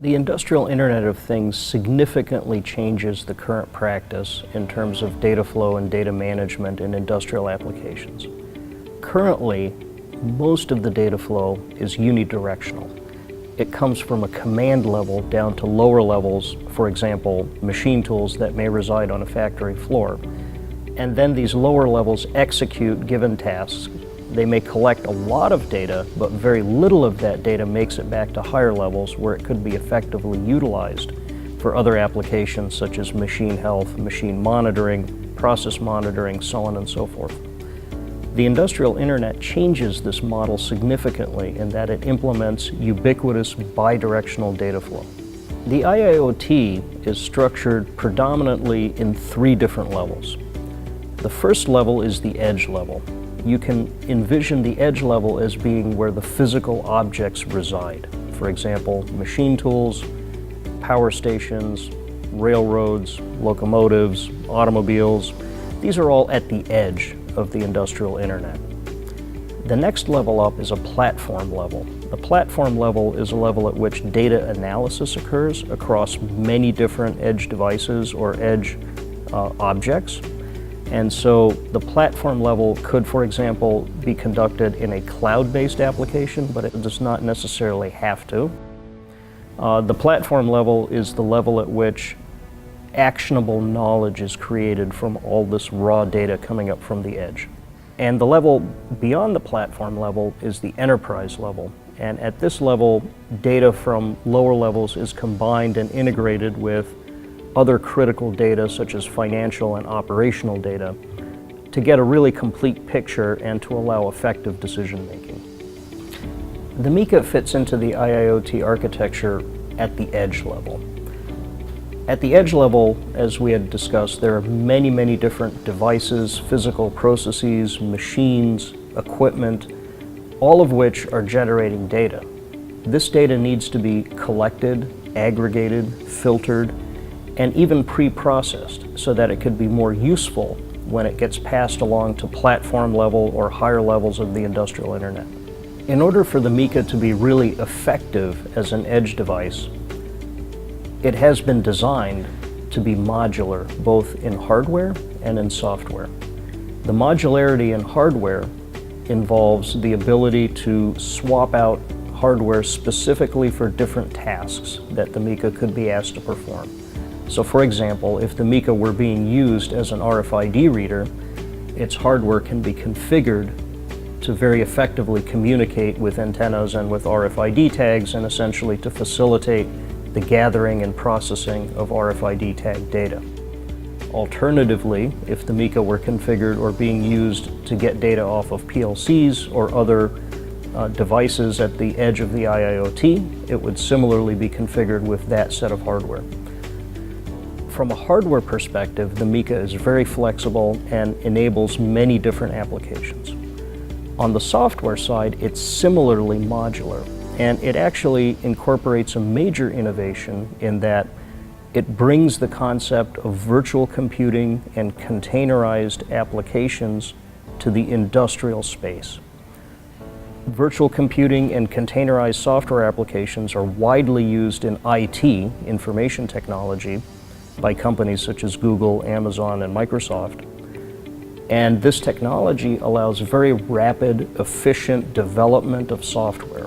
The industrial Internet of Things significantly changes the current practice in terms of data flow and data management in industrial applications. Currently, most of the data flow is unidirectional. It comes from a command level down to lower levels, for example, machine tools that may reside on a factory floor. And then these lower levels execute given tasks. They may collect a lot of data, but very little of that data makes it back to higher levels where it could be effectively utilized for other applications such as machine health, machine monitoring, process monitoring, so on and so forth. The industrial Internet changes this model significantly in that it implements ubiquitous bidirectional data flow. The IIoT is structured predominantly in three different levels. The first level is the edge level. You can envision the edge level as being where the physical objects reside. For example, machine tools, power stations, railroads, locomotives, automobiles. These are all at the edge of the industrial Internet. The next level up is a platform level. The platform level is a level at which data analysis occurs across many different edge devices or edge objects. And so the platform level could, for example, be conducted in a cloud-based application, but it does not necessarily have to. The platform level is the level at which actionable knowledge is created from all this raw data coming up from the edge. And the level beyond the platform level is the enterprise level. And at this level, data from lower levels is combined and integrated with other critical data such as financial and operational data to get a really complete picture and to allow effective decision making. The MICA fits into the IIoT architecture at the edge level. At the edge level, as we had discussed, there are many different devices, physical processes, machines, equipment, all of which are generating data. This data needs to be collected, aggregated, filtered, and even pre-processed so that it could be more useful when it gets passed along to platform level or higher levels of the industrial Internet. In order for the MICA to be really effective as an edge device, it has been designed to be modular, both in hardware and in software. The modularity in hardware involves the ability to swap out hardware specifically for different tasks that the MICA could be asked to perform. So for example, if the MICA were being used as an RFID reader, its hardware can be configured to very effectively communicate with antennas and with RFID tags and essentially to facilitate the gathering and processing of RFID tag data. Alternatively, if the MICA were configured or being used to get data off of PLCs or other devices at the edge of the IIoT, it would similarly be configured with that set of hardware. From a hardware perspective, the MICA is very flexible and enables many different applications. On the software side, it's similarly modular, and it actually incorporates a major innovation in that it brings the concept of virtual computing and containerized applications to the industrial space. Virtual computing and containerized software applications are widely used in IT, information technology, by companies such as Google, Amazon, and Microsoft. And this technology allows very rapid, efficient development of software.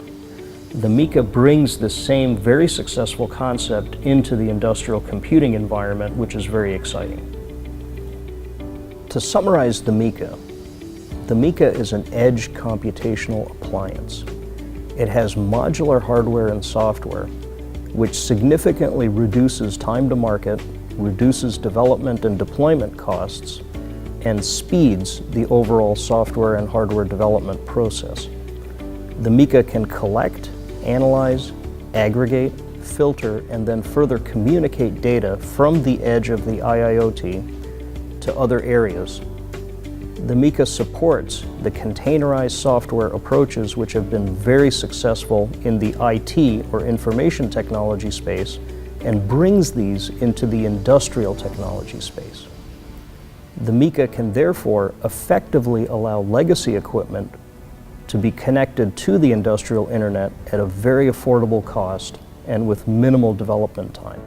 The MICA brings the same very successful concept into the industrial computing environment, which is very exciting. To summarize the MICA is an edge computational appliance. It has modular hardware and software, which significantly reduces time to market, reduces development and deployment costs, and speeds the overall software and hardware development process. The MICA can collect, analyze, aggregate, filter, and then further communicate data from the edge of the IIoT to other areas. The MICA supports the containerized software approaches which have been very successful in the IT or information technology space and brings these into the industrial technology space. The MICA can therefore effectively allow legacy equipment to be connected to the industrial Internet at a very affordable cost and with minimal development time.